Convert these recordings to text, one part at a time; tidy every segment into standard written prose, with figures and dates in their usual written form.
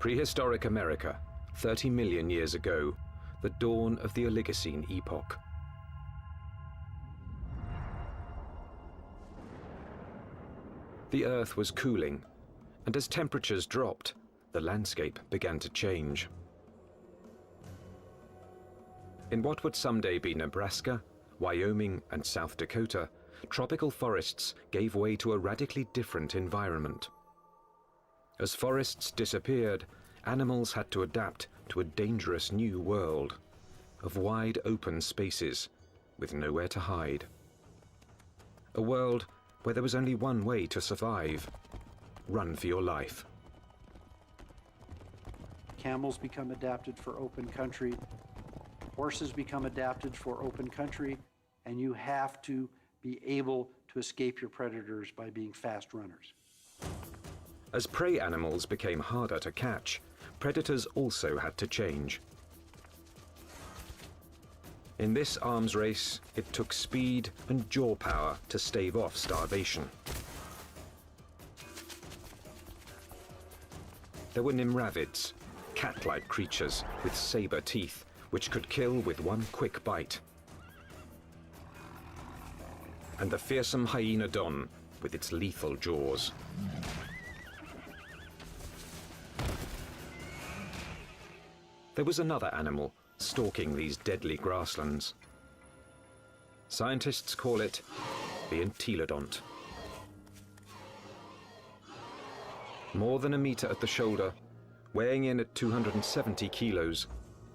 Prehistoric America, 30 million years ago, the dawn of the Oligocene epoch. The Earth was cooling, and as temperatures dropped, the landscape began to change. In what would someday be Nebraska, Wyoming, and South Dakota, tropical forests gave way to a radically different environment. As forests disappeared, animals had to adapt to a dangerous new world of wide open spaces with nowhere to hide. A world where there was only one way to survive: run for your life. Camels become adapted for open country, horses become adapted for open country, and you have to be able to escape your predators by being fast runners. As prey animals became harder to catch, predators also had to change. In this arms race, it took speed and jaw power to stave off starvation. There were nimravids, cat-like creatures with saber teeth, which could kill with one quick bite. And the fearsome hyenodon with its lethal jaws. There was another animal stalking these deadly grasslands. Scientists call it the entelodont. More than a meter at the shoulder, weighing in at 270 kilos,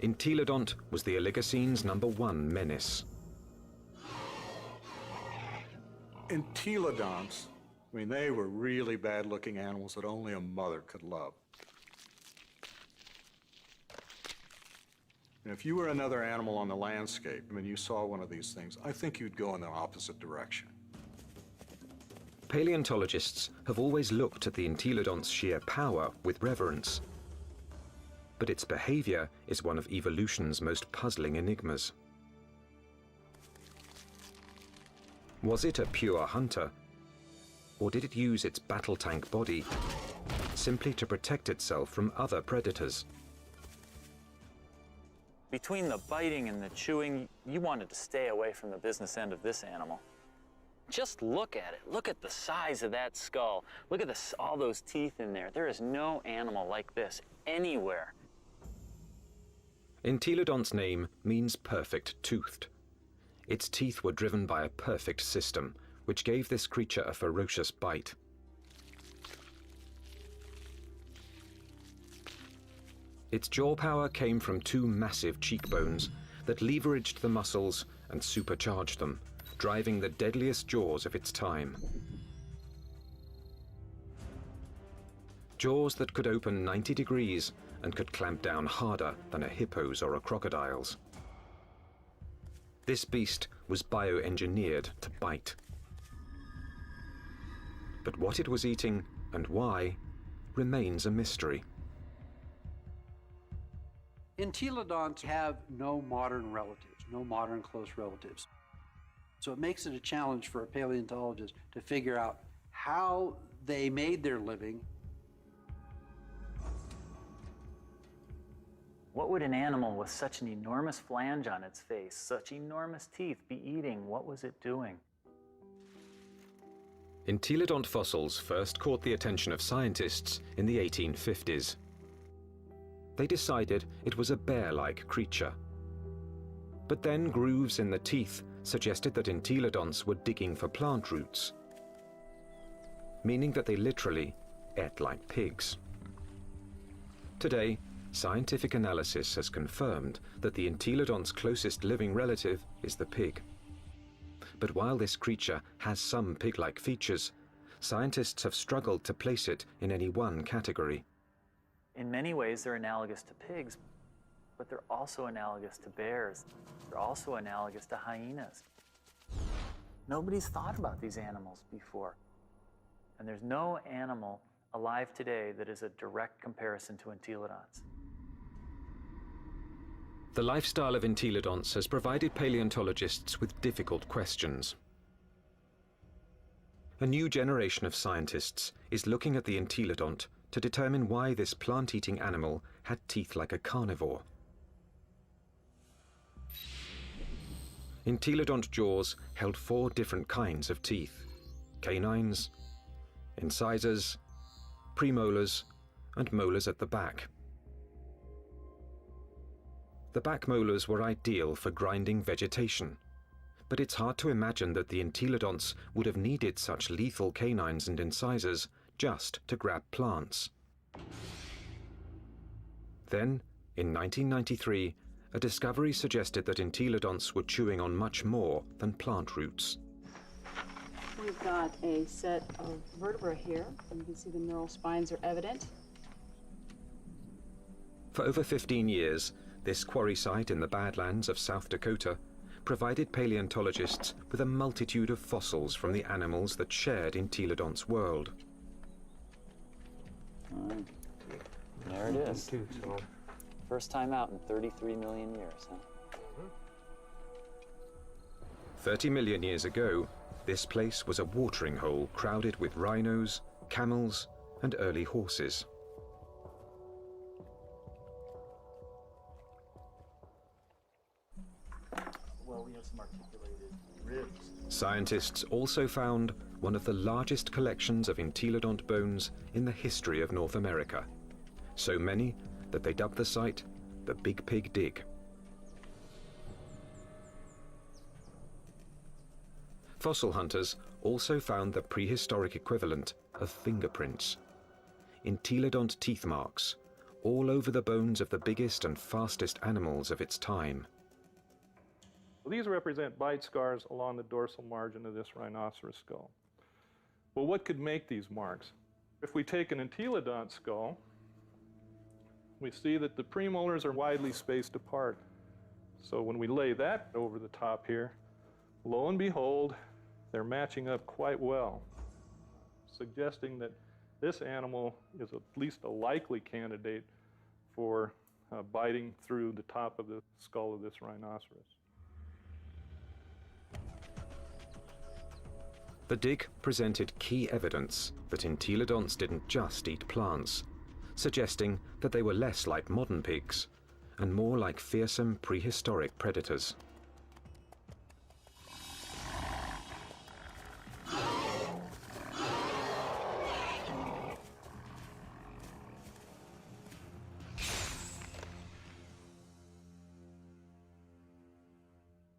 entelodont was the Oligocene's #1 menace. Entelodonts, I mean, they were really bad-looking animals that only a mother could love. And if you were another animal on the landscape, I mean, you saw one of these things, I think you'd go in the opposite direction. Paleontologists have always looked at the entelodont's sheer power with reverence. But its behavior is one of evolution's most puzzling enigmas. Was it a pure hunter? Or did it use its battle tank body simply to protect itself from other predators? Between the biting and the chewing, you wanted to stay away from the business end of this animal. Just look at it. Look at the size of that skull. Look at all those teeth in there. There is no animal like this anywhere. Entelodont's name means perfect toothed. Its teeth were driven by a perfect system, which gave this creature a ferocious bite. Its jaw power came from two massive cheekbones that leveraged the muscles and supercharged them, driving the deadliest jaws of its time. Jaws that could open 90 degrees and could clamp down harder than a hippo's or a crocodile's. This beast was bioengineered to bite. But what it was eating and why remains a mystery. Entelodonts have no modern relatives, no modern close relatives. So it makes it a challenge for a paleontologist to figure out how they made their living. What would an animal with such an enormous flange on its face, such enormous teeth, be eating? What was it doing? Entelodont fossils first caught the attention of scientists in the 1850s. They decided it was a bear-like creature. But then grooves in the teeth suggested that entelodonts were digging for plant roots, meaning that they literally ate like pigs. Today, scientific analysis has confirmed that the entelodont's closest living relative is the pig. But while this creature has some pig-like features, scientists have struggled to place it in any one category. In many ways, they're analogous to pigs, but they're also analogous to bears. They're also analogous to hyenas. Nobody's thought about these animals before. And there's no animal alive today that is a direct comparison to entelodonts. The lifestyle of entelodonts has provided paleontologists with difficult questions. A new generation of scientists is looking at the entelodont to determine why this plant-eating animal had teeth like a carnivore. Entelodont jaws held 4 different kinds of teeth: canines, incisors, premolars, and molars at the back. The back molars were ideal for grinding vegetation, but it's hard to imagine that the entelodonts would have needed such lethal canines and incisors just to grab plants. Then, in 1993, a discovery suggested that entelodonts were chewing on much more than plant roots. We've got a set of vertebrae here. You can see the neural spines are evident. For over 15 years, this quarry site in the Badlands of South Dakota provided paleontologists with a multitude of fossils from the animals that shared Entelodonts' world. There it is. First time out in 33 million years, huh? 30 million years ago, this place was a watering hole crowded with rhinos, camels, and early horses. Well, we have some articulated ribs. Scientists also found one of the largest collections of entelodont bones in the history of North America. So many that they dubbed the site the Big Pig Dig. Fossil hunters also found the prehistoric equivalent of fingerprints. Entelodont teeth marks, all over the bones of the biggest and fastest animals of its time. Well, these represent bite scars along the dorsal margin of this rhinoceros skull. Well, what could make these marks? If we take an entelodont skull, we see that the premolars are widely spaced apart. So when we lay that over the top here, lo and behold, they're matching up quite well, suggesting that this animal is at least a likely candidate for biting through the top of the skull of this rhinoceros. The dig presented key evidence that entelodonts didn't just eat plants, suggesting that they were less like modern pigs and more like fearsome prehistoric predators.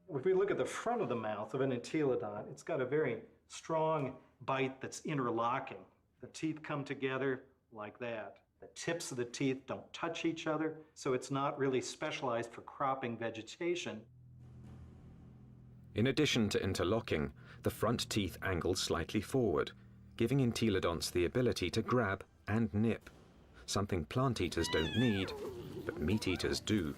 If we look at the front of the mouth of an entelodont, it's got a very strong bite that's interlocking. The teeth come together like that. The tips of the teeth don't touch each other, so it's not really specialized for cropping vegetation. In addition to interlocking, the front teeth angle slightly forward, giving entelodonts the ability to grab and nip, something plant eaters don't need, but meat eaters do.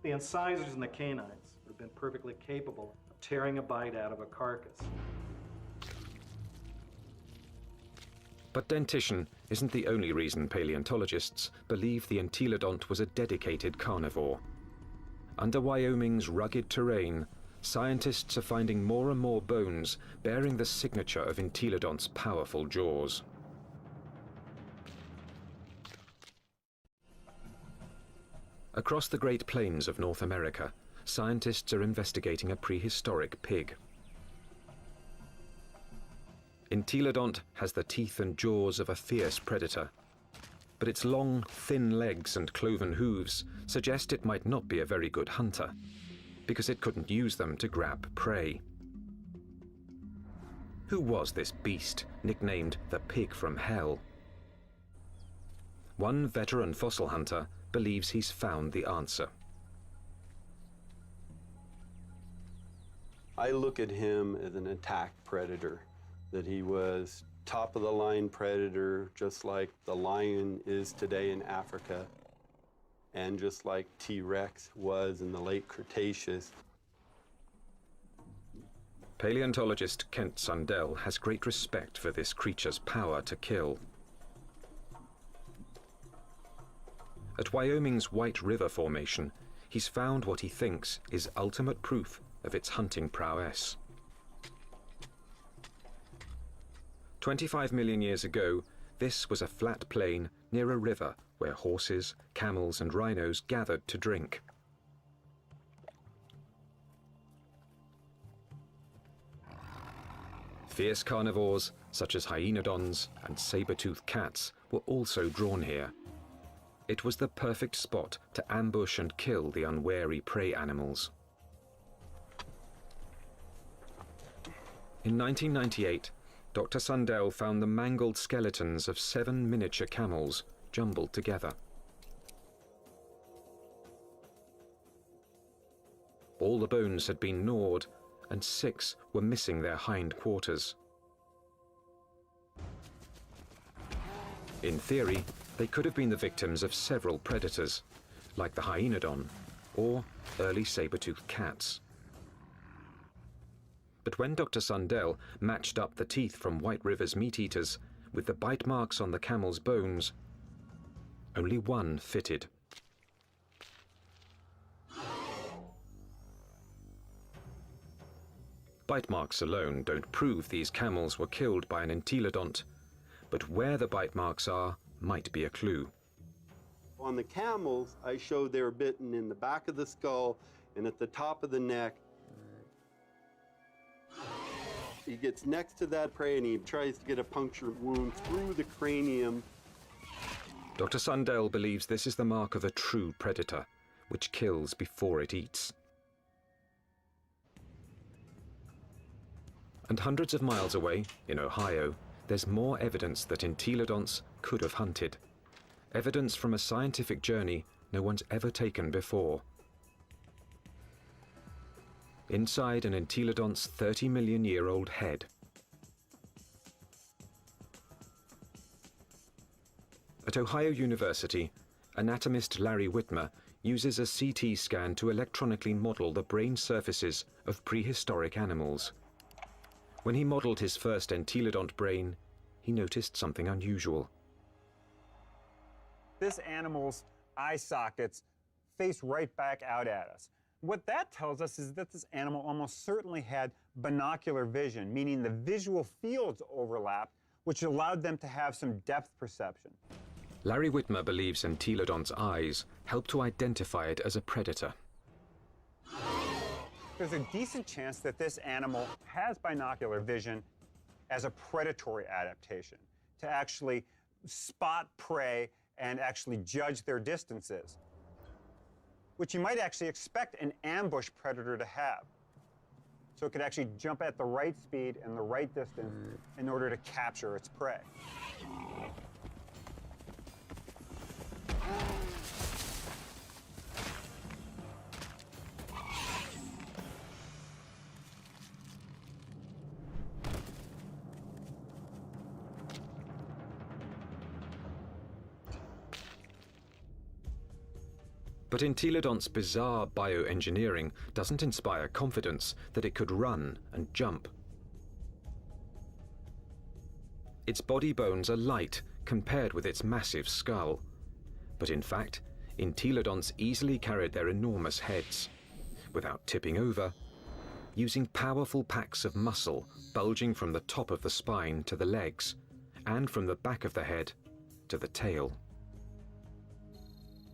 The incisors and the canines would have been perfectly capable of tearing a bite out of a carcass. But dentition isn't the only reason paleontologists believe the entelodont was a dedicated carnivore. Under Wyoming's rugged terrain, scientists are finding more and more bones bearing the signature of entelodont's powerful jaws. Across the Great Plains of North America, scientists are investigating a prehistoric pig. Entelodont has the teeth and jaws of a fierce predator, but its long, thin legs and cloven hooves suggest it might not be a very good hunter, because it couldn't use them to grab prey. Who was this beast, nicknamed the Pig from Hell? One veteran fossil hunter believes he's found the answer. I look at him as an attack predator, that he was top-of-the-line predator, just like the lion is today in Africa, and just like T-Rex was in the late Cretaceous. Paleontologist Kent Sundell has great respect for this creature's power to kill. At Wyoming's White River Formation, he's found what he thinks is ultimate proof of its hunting prowess. 25 million years ago, this was a flat plain near a river where horses, camels and rhinos gathered to drink. Fierce carnivores, such as hyenodons and saber-toothed cats, were also drawn here. It was the perfect spot to ambush and kill the unwary prey animals. In 1998, Dr. Sundell found the mangled skeletons of 7 miniature camels jumbled together. All the bones had been gnawed, and 6 were missing their hind quarters. In theory, they could have been the victims of several predators, like the hyenodon or early saber-toothed cats. But when Dr. Sundell matched up the teeth from White River's meat-eaters with the bite marks on the camel's bones, only one fitted. Bite marks alone don't prove these camels were killed by an entelodont, but where the bite marks are might be a clue. On the camels, I showed they were bitten in the back of the skull and at the top of the neck. He gets next to that prey and he tries to get a punctured wound through the cranium. Dr. Sundell believes this is the mark of a true predator, which kills before it eats. And hundreds of miles away, in Ohio, there's more evidence that entelodonts could have hunted. Evidence from a scientific journey no one's ever taken before. Inside an entelodont's 30-million-year-old head. At Ohio University, anatomist Larry Whitmer uses a CT scan to electronically model the brain surfaces of prehistoric animals. When he modeled his first entelodont brain, he noticed something unusual. This animal's eye sockets face right back out at us. What that tells us is that this animal almost certainly had binocular vision, meaning the visual fields overlapped, which allowed them to have some depth perception. Larry Whitmer believes entelodont's eyes help to identify it as a predator. There's a decent chance that this animal has binocular vision as a predatory adaptation, to actually spot prey and actually judge their distances, which you might actually expect an ambush predator to have. So it could actually jump at the right speed and the right distance in order to capture its prey. But entelodont's bizarre bioengineering doesn't inspire confidence that it could run and jump. Its body bones are light compared with its massive skull. But in fact, entelodonts easily carried their enormous heads, without tipping over, using powerful packs of muscle bulging from the top of the spine to the legs, and from the back of the head to the tail.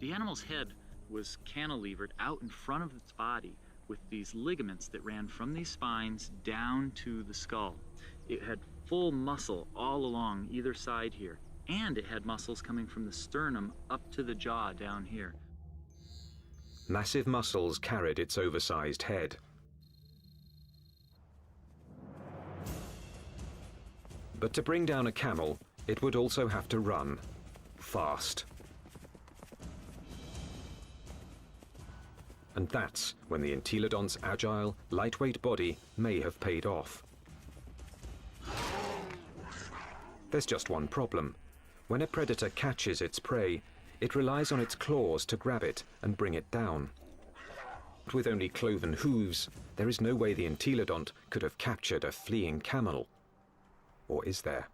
The animal's head was cantilevered out in front of its body with these ligaments that ran from these spines down to the skull. It had full muscle all along either side here, and it had muscles coming from the sternum up to the jaw down here. Massive muscles carried its oversized head. But to bring down a camel, it would also have to run fast. And that's when the entelodont's agile, lightweight body may have paid off. There's just one problem. When a predator catches its prey, it relies on its claws to grab it and bring it down. But with only cloven hooves, there is no way the entelodont could have captured a fleeing camel. Or is there?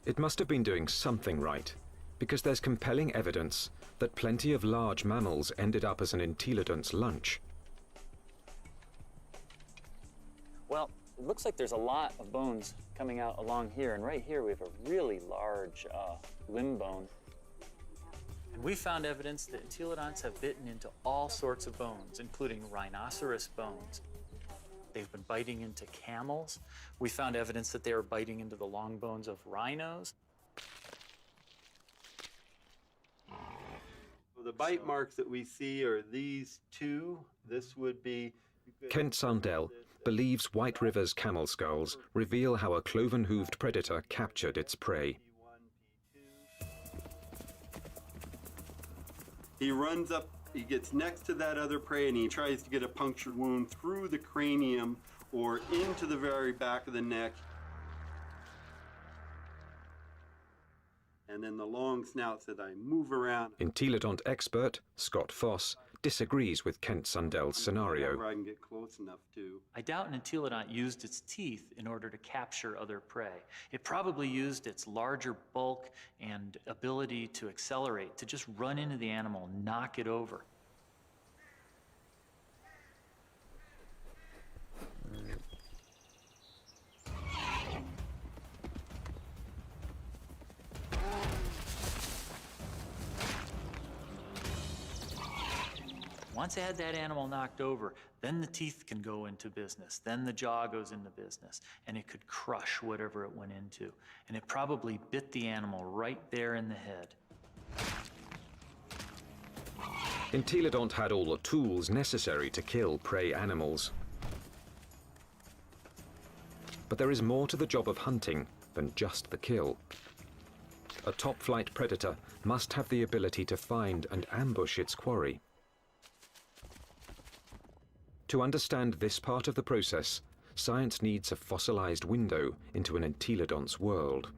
It must have been doing something right, because there's compelling evidence that plenty of large mammals ended up as an entelodont's lunch. Well, it looks like there's a lot of bones coming out along here, and right here we have a really large limb bone. And we found evidence that entelodonts have bitten into all sorts of bones, including rhinoceros bones. They've been biting into camels. We found evidence that they were biting into the long bones of rhinos. The bite marks that we see are these two. This would be... Kent Sundell believes White River's camel skulls reveal how a cloven-hooved predator captured its prey. He runs up, he gets next to that other prey, and he tries to get a punctured wound through the cranium or into the very back of the neck. And then the long snouts that I move around. Entelodont expert Scott Foss disagrees with Kent Sundell's scenario. Where I can get close enough to. I doubt an entelodont used its teeth in order to capture other prey. It probably used its larger bulk and ability to accelerate to just run into the animal and knock it over. Once I had that animal knocked over, then the teeth can go into business, then the jaw goes into business, and it could crush whatever it went into. And it probably bit the animal right there in the head. Entelodont had all the tools necessary to kill prey animals. But there is more to the job of hunting than just the kill. A top-flight predator must have the ability to find and ambush its quarry. To understand this part of the process, science needs a fossilized window into an entelodont's world.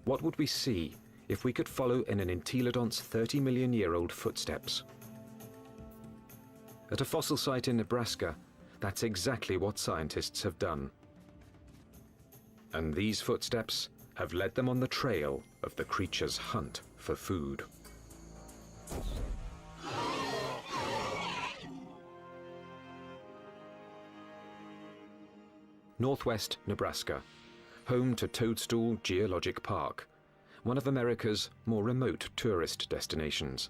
What would we see if we could follow in an entelodont's 30-million-year-old footsteps? At a fossil site in Nebraska, that's exactly what scientists have done. And these footsteps have led them on the trail of the creature's hunt for food. Northwest Nebraska, home to Toadstool Geologic Park, one of America's more remote tourist destinations,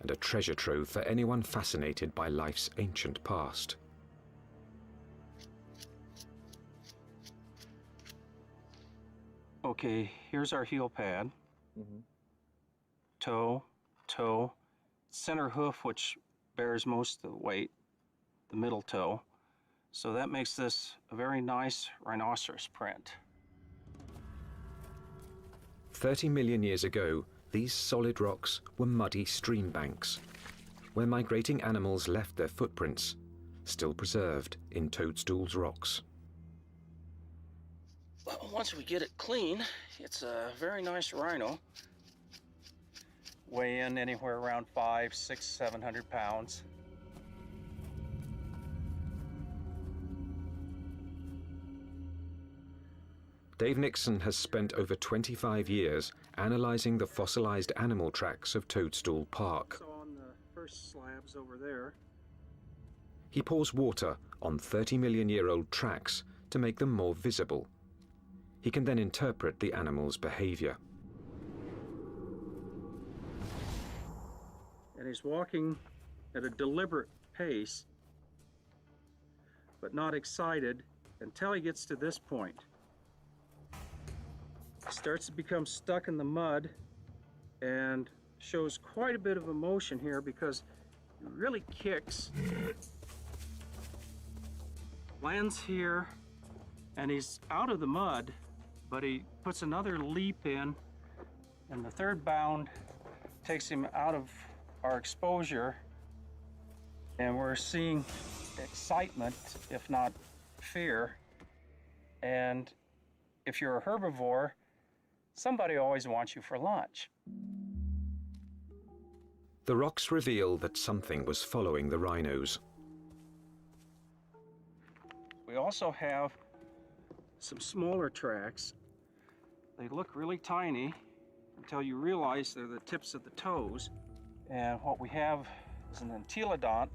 and a treasure trove for anyone fascinated by life's ancient past. Okay, here's our heel pad. Toe, toe, center hoof, which bears most of the weight, the middle toe. So that makes this a very nice rhinoceros print. 30 million years ago, these solid rocks were muddy stream banks, where migrating animals left their footprints, still preserved in Toadstool's rocks. Well, once we get it clean, it's a very nice rhino. Weigh in anywhere around 500, 600, 700 pounds. Dave Nixon has spent over 25 years analyzing the fossilized animal tracks of Toadstool Park. So on the first slabs over there. He pours water on 30-million-year-old tracks to make them more visible. He can then interpret the animal's behavior. And he's walking at a deliberate pace, but not excited until he gets to this point. Starts to become stuck in the mud and shows quite a bit of emotion here because he really kicks. Lands here and he's out of the mud, but he puts another leap in, and the third bound takes him out of our exposure, and we're seeing excitement, if not fear. And if you're a herbivore, somebody always wants you for lunch. The rocks reveal that something was following the rhinos. We also have some smaller tracks. They look really tiny until you realize they're the tips of the toes. And what we have is an entelodont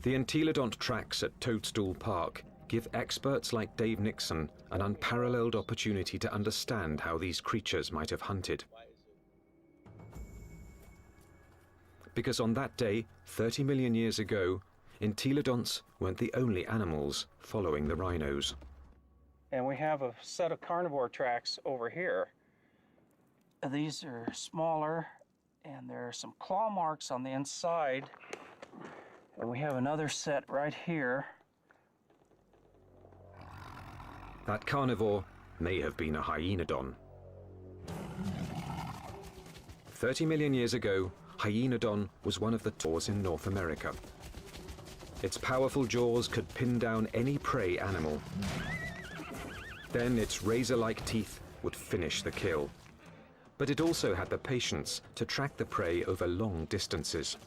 The entelodont tracks at Toadstool Park give experts like Dave Nixon an unparalleled opportunity to understand how these creatures might have hunted. Because on that day, 30 million years ago, entelodonts weren't the only animals following the rhinos. And we have a set of carnivore tracks over here. These are smaller, and there are some claw marks on the inside. And we have another set right here. That carnivore may have been a hyenodon. 30 million years ago, hyenodon was one of the jaws in North America. Its powerful jaws could pin down any prey animal. Then its razor-like teeth would finish the kill. But it also had the patience to track the prey over long distances.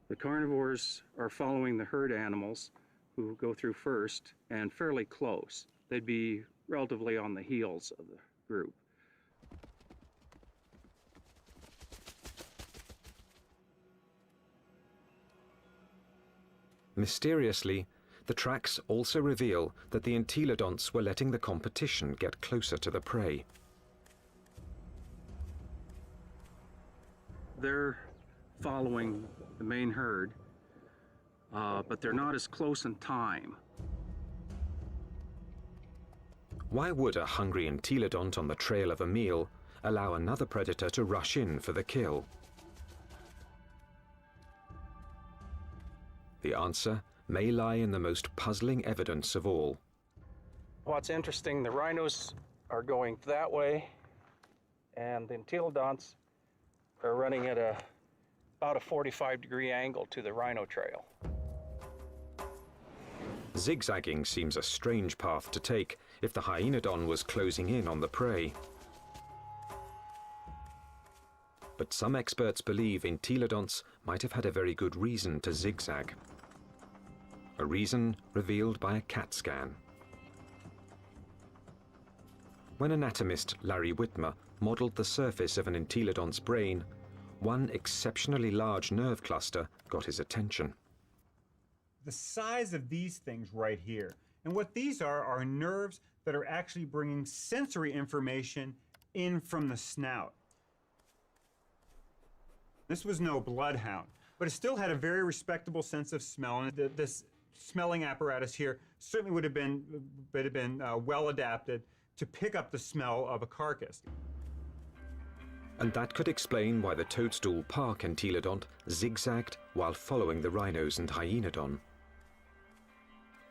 The carnivores are following the herd animals who go through first and fairly close. They'd be relatively on the heels of the group. Mysteriously, the tracks also reveal that the entelodonts were letting the competition get closer to the prey. They're following the main herd, but they're not as close in time. Why would a hungry entelodont on the trail of a meal allow another predator to rush in for the kill? The answer may lie in the most puzzling evidence of all. What's interesting, the rhinos are going that way, and the entelodonts are running at about a 45-degree angle to the rhino trail. Zigzagging seems a strange path to take if the hyenodon was closing in on the prey. But some experts believe entelodonts might have had a very good reason to zigzag. A reason revealed by a CAT scan. When anatomist Larry Whitmer modeled the surface of an entelodont's brain, one exceptionally large nerve cluster got his attention. The size of these things right here. And what these are nerves that are actually bringing sensory information in from the snout. This was no bloodhound, but it still had a very respectable sense of smell, and this smelling apparatus here certainly would have been well adapted to pick up the smell of a carcass. And that could explain why the Toadstool Park entelodont zigzagged while following the rhinos and hyenodon.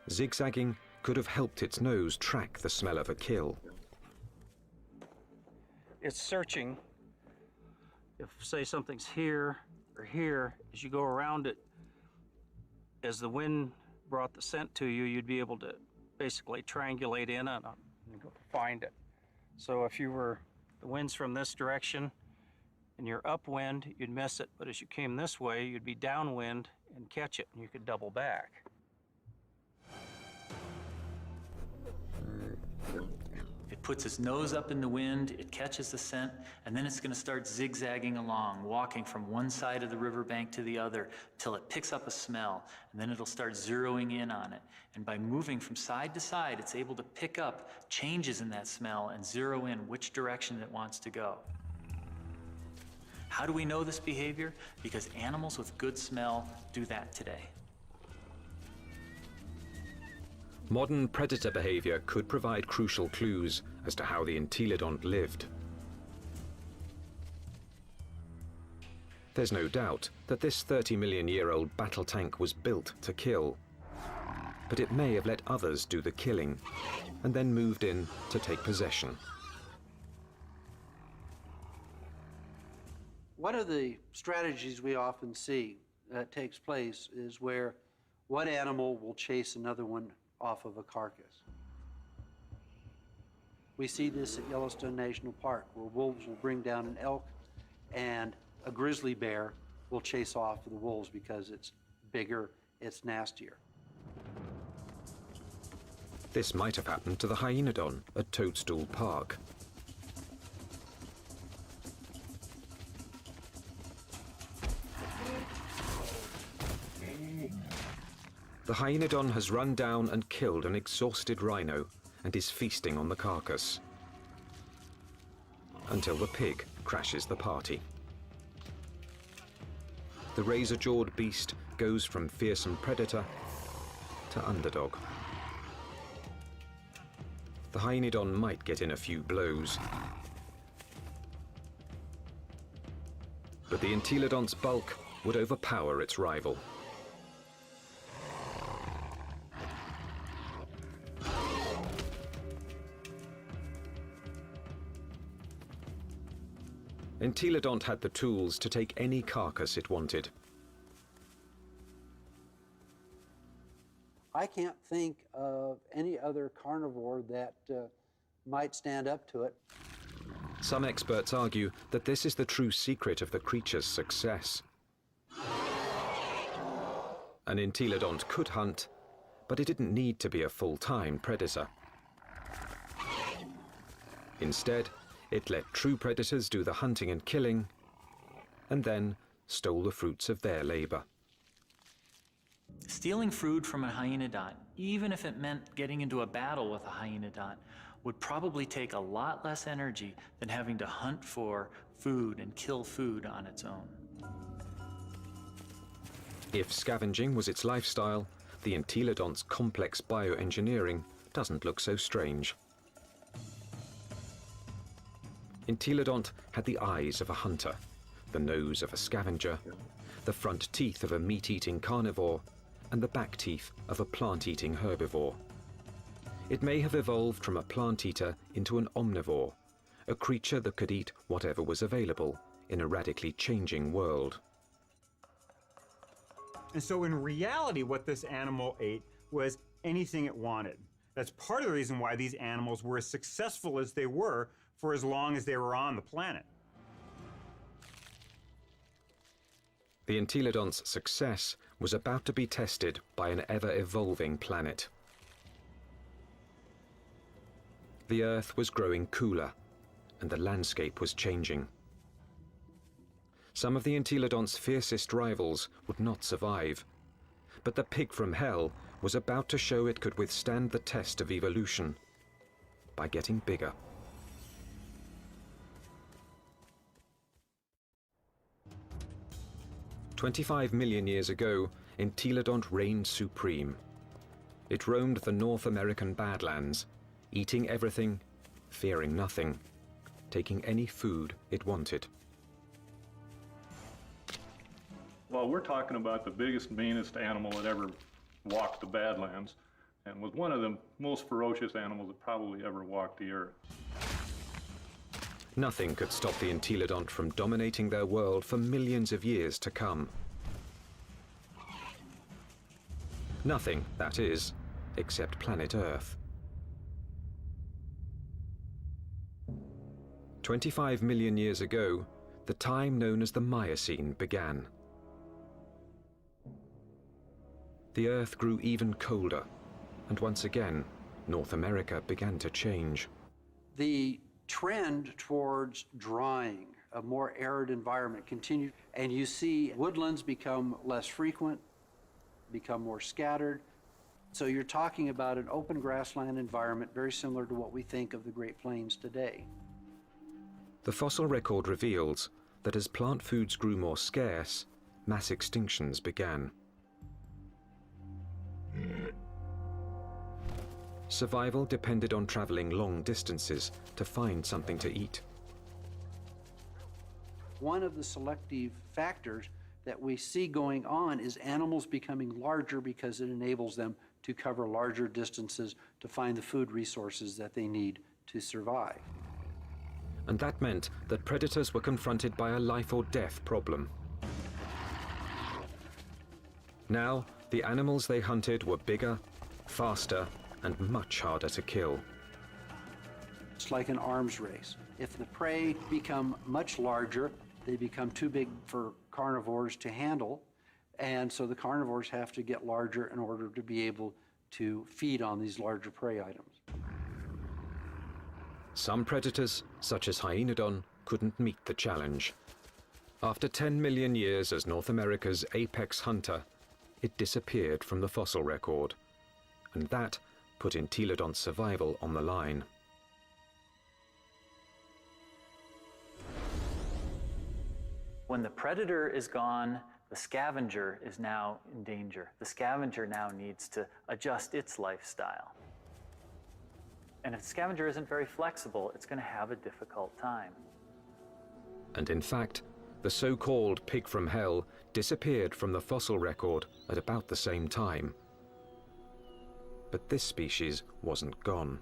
Zigzagging could have helped its nose track the smell of a kill. It's searching. If, say, something's here or here, as you go around it, as the wind brought the scent to you, you'd be able to basically triangulate in on it and go find it. So if you were, the wind's from this direction and you're upwind, you'd miss it. But as you came this way, you'd be downwind and catch it, and you could double back. It puts its nose up in the wind, it catches the scent, and then it's going to start zigzagging along, walking from one side of the riverbank to the other till it picks up a smell, and then it'll start zeroing in on it. And by moving from side to side, it's able to pick up changes in that smell and zero in which direction it wants to go. How do we know this behavior? Because animals with good smell do that today. Modern predator behavior could provide crucial clues as to how the entelodont lived. There's no doubt that this 30-million-year-old battle tank was built to kill, but it may have let others do the killing and then moved in to take possession. One of the strategies we often see that takes place is where one animal will chase another one off of a carcass. We see this at Yellowstone National Park, where wolves will bring down an elk and a grizzly bear will chase off the wolves because it's bigger, it's nastier. This might have happened to the hyenodon at Toadstool Park. The hyenodon has run down and killed an exhausted rhino and is feasting on the carcass. Until the pig crashes the party. The razor-jawed beast goes from fearsome predator to underdog. The hyenodon might get in a few blows, but the entelodont's bulk would overpower its rival. Entelodont had the tools to take any carcass it wanted. I can't think of any other carnivore that might stand up to it. Some experts argue that this is the true secret of the creature's success. An entelodont could hunt, but it didn't need to be a full-time predator. Instead, it let true predators do the hunting and killing, and then stole the fruits of their labor. Stealing food from a hyenodont, even if it meant getting into a battle with a hyenodont, would probably take a lot less energy than having to hunt for food and kill food on its own. If scavenging was its lifestyle, the entelodont's complex bioengineering doesn't look so strange. Entelodont had the eyes of a hunter, the nose of a scavenger, the front teeth of a meat-eating carnivore, and the back teeth of a plant-eating herbivore. It may have evolved from a plant-eater into an omnivore, a creature that could eat whatever was available in a radically changing world. And so in reality, what this animal ate was anything it wanted. That's part of the reason why these animals were as successful as they were for as long as they were on the planet. The entelodont's success was about to be tested by an ever-evolving planet. The Earth was growing cooler, and the landscape was changing. Some of the entelodont's fiercest rivals would not survive, but the pig from hell was about to show it could withstand the test of evolution by getting bigger. "25 million years ago, entelodont reigned supreme. It roamed the North American Badlands, eating everything, fearing nothing, taking any food it wanted." Well, we're talking about the biggest, meanest animal that ever walked the Badlands, and was one of the most ferocious animals that probably ever walked the earth. Nothing could stop the entelodont from dominating their world for millions of years to come. Nothing, that is, except planet Earth. 25 million years ago, the time known as the Miocene began. The Earth grew even colder, and once again, North America began to change. The trend towards drying, a more arid environment continued, and you see woodlands become less frequent, become more scattered. So you're talking about an open grassland environment very similar to what we think of the Great Plains today. The fossil record reveals that as plant foods grew more scarce, mass extinctions began. Survival depended on traveling long distances to find something to eat. One of the selective factors that we see going on is animals becoming larger because it enables them to cover larger distances to find the food resources that they need to survive. And that meant that predators were confronted by a life or death problem. Now, the animals they hunted were bigger, faster, and much harder to kill. It's like an arms race. If the prey become much larger, they become too big for carnivores to handle, and so the carnivores have to get larger in order to be able to feed on these larger prey items. Some predators, such as hyenodon, couldn't meet the challenge. After 10 million years as North America's apex hunter, it disappeared from the fossil record, and that put entelodont's survival on the line. When the predator is gone, the scavenger is now in danger. The scavenger now needs to adjust its lifestyle. And if the scavenger isn't very flexible, it's going to have a difficult time. And in fact, the so-called pig from hell disappeared from the fossil record at about the same time. But this species wasn't gone.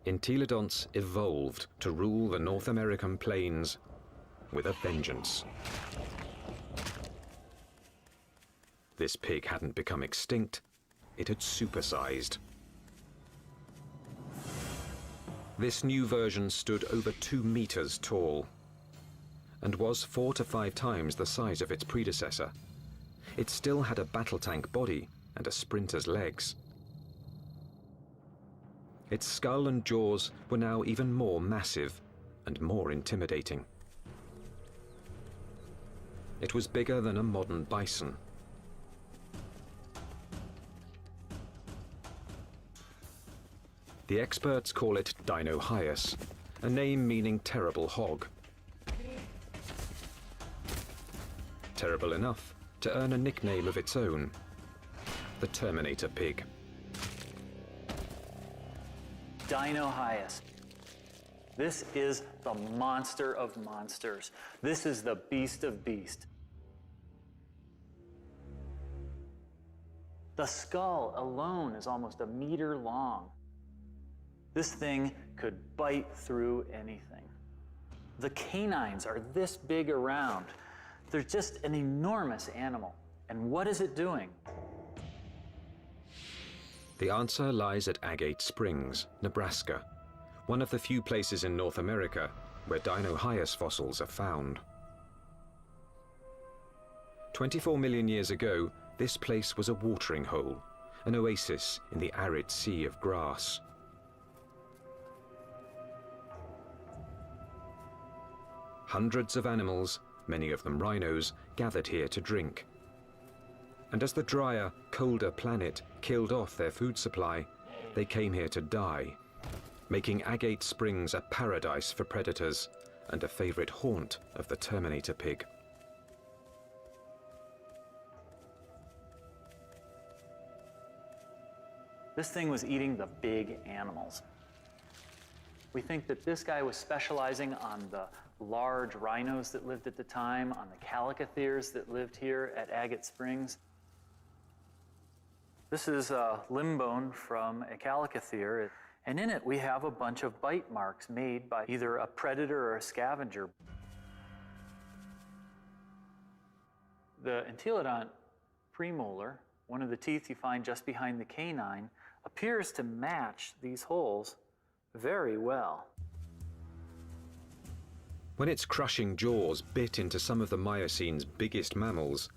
Entelodonts evolved to rule the North American plains with a vengeance. This pig hadn't become extinct, it had supersized. This new version stood over 2 meters tall and was 4 to 5 times the size of its predecessor. It still had a battle tank body and a sprinter's legs. Its skull and jaws were now even more massive and more intimidating. It was bigger than a modern bison. The experts call it Dinohyus, a name meaning terrible hog. Terrible enough to earn a nickname of its own, the Terminator pig. Dinohyus. This is the monster of monsters. This is the beast of beasts. The skull alone is almost 1 meter long. This thing could bite through anything. The canines are this big around. They're just an enormous animal. And what is it doing? The answer lies at Agate Springs, Nebraska, one of the few places in North America where Dinohyus fossils are found. 24 million years ago, this place was a watering hole, an oasis in the arid sea of grass. Hundreds of animals, many of them rhinos, gathered here to drink. And as the drier, colder planet killed off their food supply, they came here to die, making Agate Springs a paradise for predators and a favorite haunt of the Terminator pig. This thing was eating the big animals. We think that this guy was specializing on the large rhinos that lived at the time, on the calicotheres that lived here at Agate Springs. This is a limb bone from a calicothere, and in it we have a bunch of bite marks made by either a predator or a scavenger. The entelodont premolar, one of the teeth you find just behind the canine, appears to match these holes very well. When its crushing jaws bit into some of the Miocine's biggest mammals,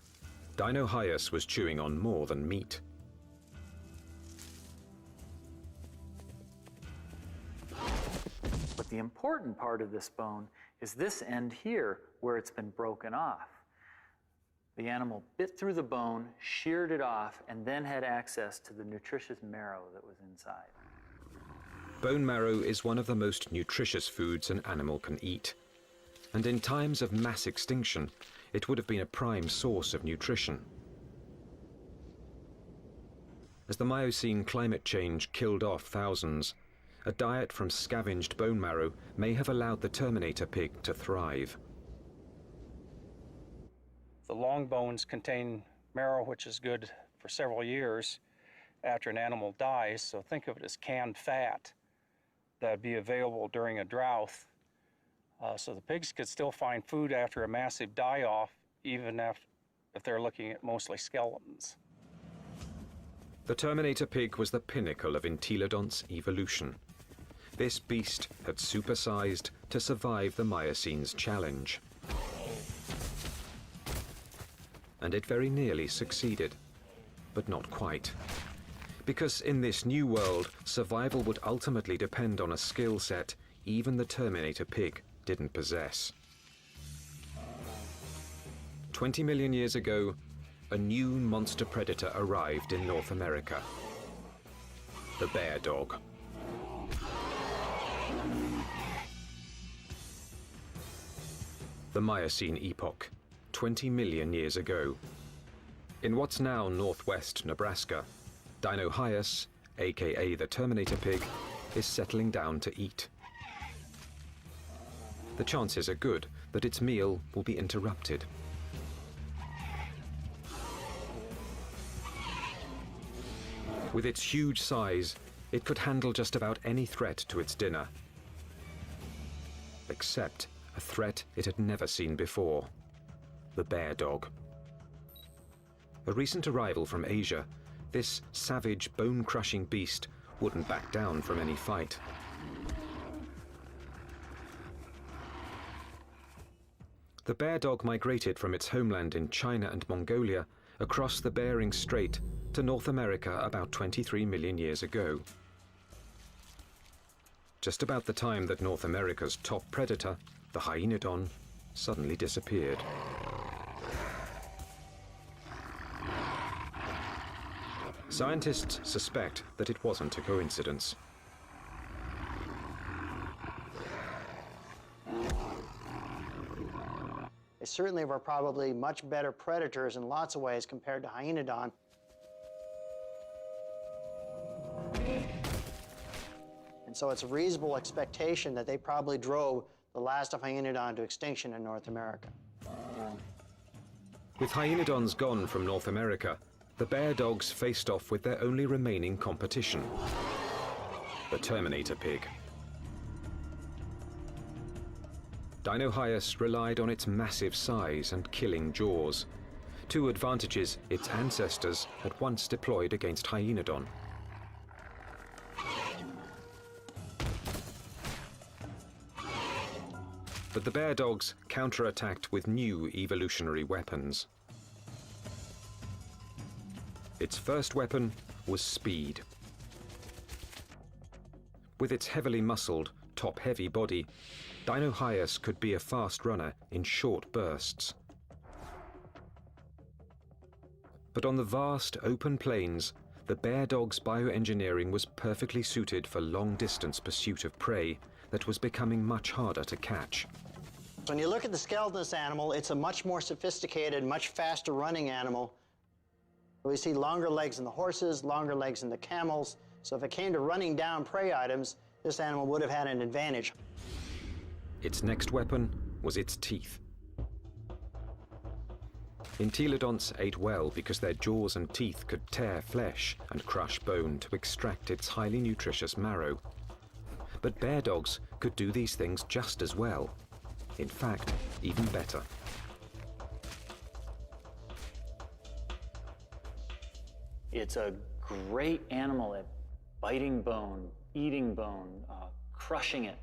Dinohyus was chewing on more than meat. But the important part of this bone is this end here, where it's been broken off. The animal bit through the bone, sheared it off, and then had access to the nutritious marrow that was inside. Bone marrow is one of the most nutritious foods an animal can eat. And in times of mass extinction, it would have been a prime source of nutrition. As the Miocene climate change killed off thousands, a diet from scavenged bone marrow may have allowed the Terminator pig to thrive. The long bones contain marrow, which is good for several years after an animal dies, so think of it as canned fat that would be available during a drought. So the pigs could still find food after a massive die-off, even if they're looking at mostly skeletons. The Terminator pig was the pinnacle of entelodont's evolution. This beast had supersized to survive the Miocene's challenge. And it very nearly succeeded, but not quite. Because in this new world, survival would ultimately depend on a skill set even the Terminator pig didn't possess. 20 million years ago, a new monster predator arrived in North America: the bear dog. The Miocene epoch, 20 million years ago. In what's now northwest Nebraska, Dinohyus, aka the Terminator pig, is settling down to eat. The chances are good that its meal will be interrupted. With its huge size, it could handle just about any threat to its dinner. Except a threat it had never seen before: the bear dog. A recent arrival from Asia, this savage, bone-crushing beast wouldn't back down from any fight. The bear dog migrated from its homeland in China and Mongolia across the Bering Strait to North America about 23 million years ago. Just about the time that North America's top predator, the hyenodon, suddenly disappeared. Scientists suspect that it wasn't a coincidence. They certainly were probably much better predators in lots of ways compared to hyenodon. And so it's a reasonable expectation that they probably drove the last of hyenodon to extinction in North America. With hyenodons gone from North America, the bear dogs faced off with their only remaining competition: the Terminator pig. Dinohyus relied on its massive size and killing jaws, two advantages its ancestors had once deployed against hyenodon. But the bear dogs counterattacked with new evolutionary weapons. Its first weapon was speed. With its heavily muscled, top-heavy body, Dinohyus could be a fast runner in short bursts. But on the vast, open plains, the bear dog's bioengineering was perfectly suited for long-distance pursuit of prey that was becoming much harder to catch. When you look at the skeleton of this animal, it's a much more sophisticated, much faster running animal. We see longer legs in the horses, longer legs in the camels. So if it came to running down prey items, this animal would have had an advantage. Its next weapon was its teeth. Entelodonts ate well because their jaws and teeth could tear flesh and crush bone to extract its highly nutritious marrow. But bear dogs could do these things just as well. In fact, even better. It's a great animal at biting bone, eating bone, crushing it.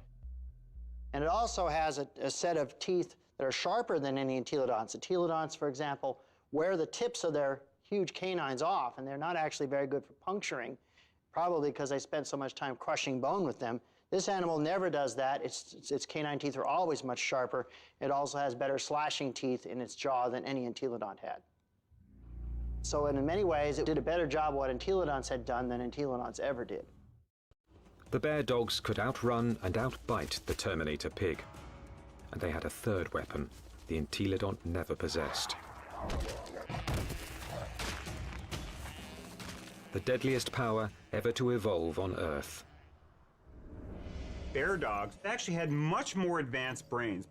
And it also has a set of teeth that are sharper than any entelodonts. Entelodonts, for example, wear the tips of their huge canines off, and they're not actually very good for puncturing, probably because they spend so much time crushing bone with them. This animal never does that. Its canine teeth are always much sharper. It also has better slashing teeth in its jaw than any entelodont had. So in many ways, it did a better job what entelodonts had done than entelodonts ever did. The bear dogs could outrun and outbite the Terminator pig. And they had a third weapon the entelodont never possessed: the deadliest power ever to evolve on Earth. Bear dogs actually had much more advanced brains.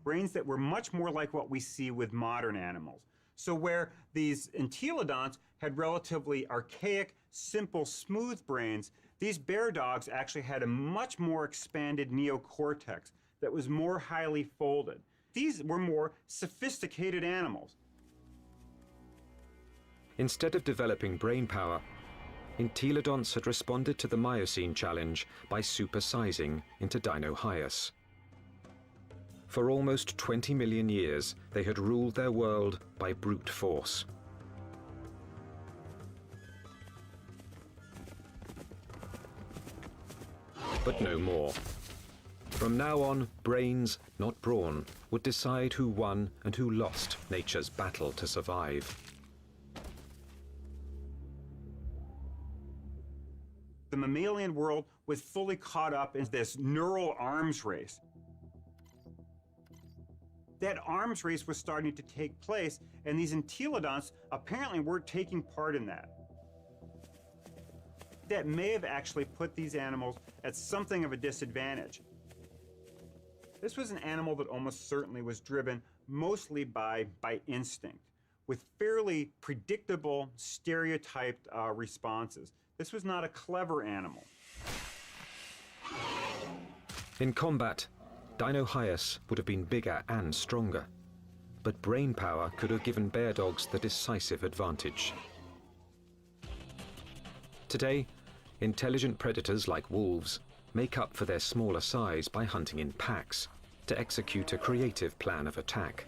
Brains that were much more like what we see with modern animals. So where these entelodonts had relatively archaic, simple, smooth brains, these bear dogs actually had a much more expanded neocortex that was more highly folded. These were more sophisticated animals. Instead of developing brain power, entelodonts had responded to the Miocene challenge by supersizing into Dinohyus. For almost 20 million years, they had ruled their world by brute force. But no more. From now on, brains, not brawn, would decide who won and who lost nature's battle to survive. The mammalian world was fully caught up in this neural arms race. That arms race was starting to take place, and these entelodonts apparently weren't taking part in that. That may have actually put these animals at something of a disadvantage. This was an animal that almost certainly was driven mostly by instinct, with fairly predictable, stereotyped responses. This was not a clever animal. In combat, Dinohyus would have been bigger and stronger, but brain power could have given bear dogs the decisive advantage. Today, intelligent predators like wolves make up for their smaller size by hunting in packs to execute a creative plan of attack.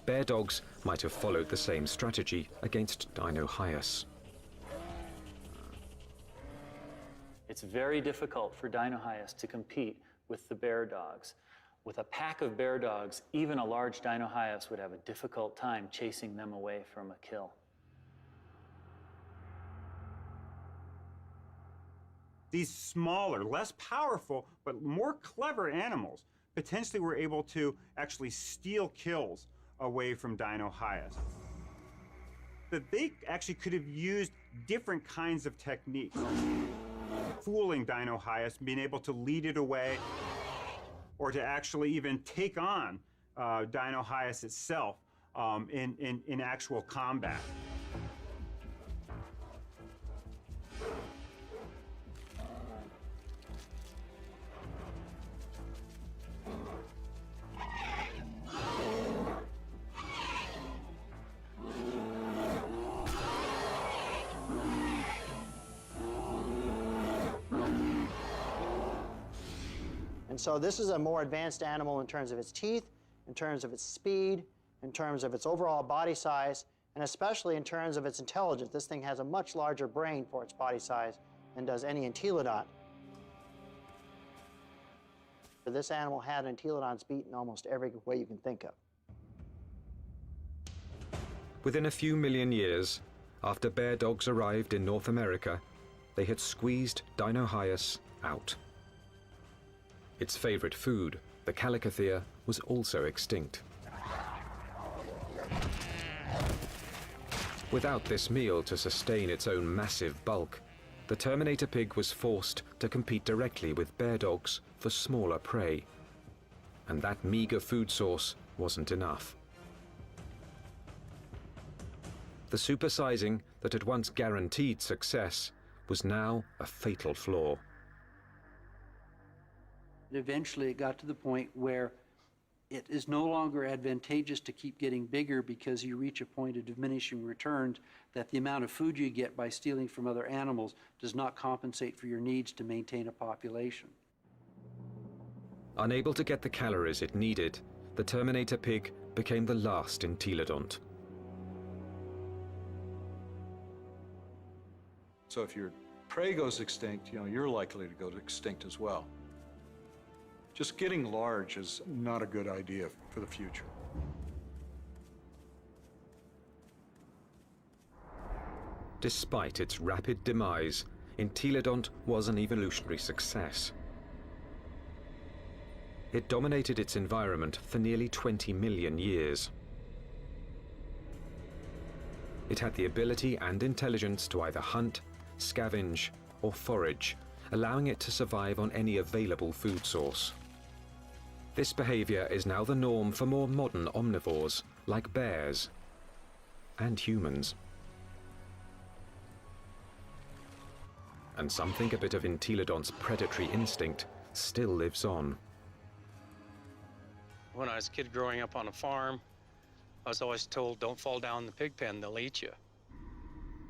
Bear dogs might have followed the same strategy against Dinohyus. It's very difficult for Dinohyus to compete with the bear dogs. With a pack of bear dogs, even a large Dinohyus would have a difficult time chasing them away from a kill. These smaller, less powerful, but more clever animals potentially were able to actually steal kills away from Dinohyus. That they actually could have used different kinds of techniques. Fooling Dinohyus, being able to lead it away, or to actually even take on Dinohyus itself in actual combat. And so this is a more advanced animal in terms of its teeth, in terms of its speed, in terms of its overall body size, and especially in terms of its intelligence. This thing has a much larger brain for its body size than does any entelodont. This animal had entelodonts beat in almost every way you can think of. Within a few million years, after bear dogs arrived in North America, they had squeezed Dinohyus out. Its favorite food, the Calicothea, was also extinct. Without this meal to sustain its own massive bulk, the Terminator pig was forced to compete directly with bear dogs for smaller prey. And that meager food source wasn't enough. The supersizing that had once guaranteed success was now a fatal flaw. Eventually it got to the point where it is no longer advantageous to keep getting bigger because you reach a point of diminishing returns, that the amount of food you get by stealing from other animals does not compensate for your needs to maintain a population. Unable to get the calories it needed, the Terminator pig became the last entelodont. So if your prey goes extinct, you're likely to go extinct as well. Just getting large is not a good idea for the future. Despite its rapid demise, entelodont was an evolutionary success. It dominated its environment for nearly 20 million years. It had the ability and intelligence to either hunt, scavenge, or forage, allowing it to survive on any available food source. This behavior is now the norm for more modern omnivores, like bears and humans. And some think a bit of entelodont's predatory instinct still lives on. When I was a kid growing up on a farm, I was always told, don't fall down the pig pen, they'll eat you.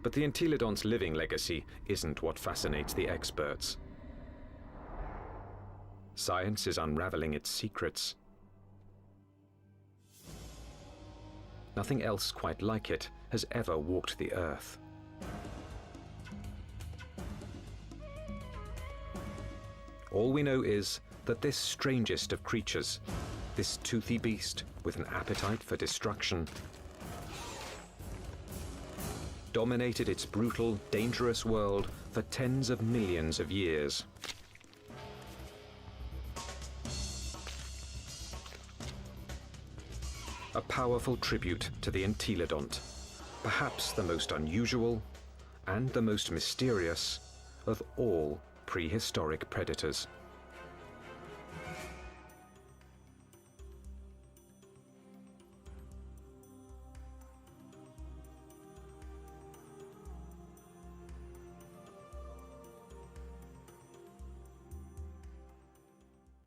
But the entelodont's living legacy isn't what fascinates the experts. Science is unraveling its secrets. Nothing else quite like it has ever walked the earth. All we know is that this strangest of creatures, this toothy beast with an appetite for destruction, dominated its brutal, dangerous world for tens of millions of years. A powerful tribute to the entelodont, perhaps the most unusual and the most mysterious of all prehistoric predators.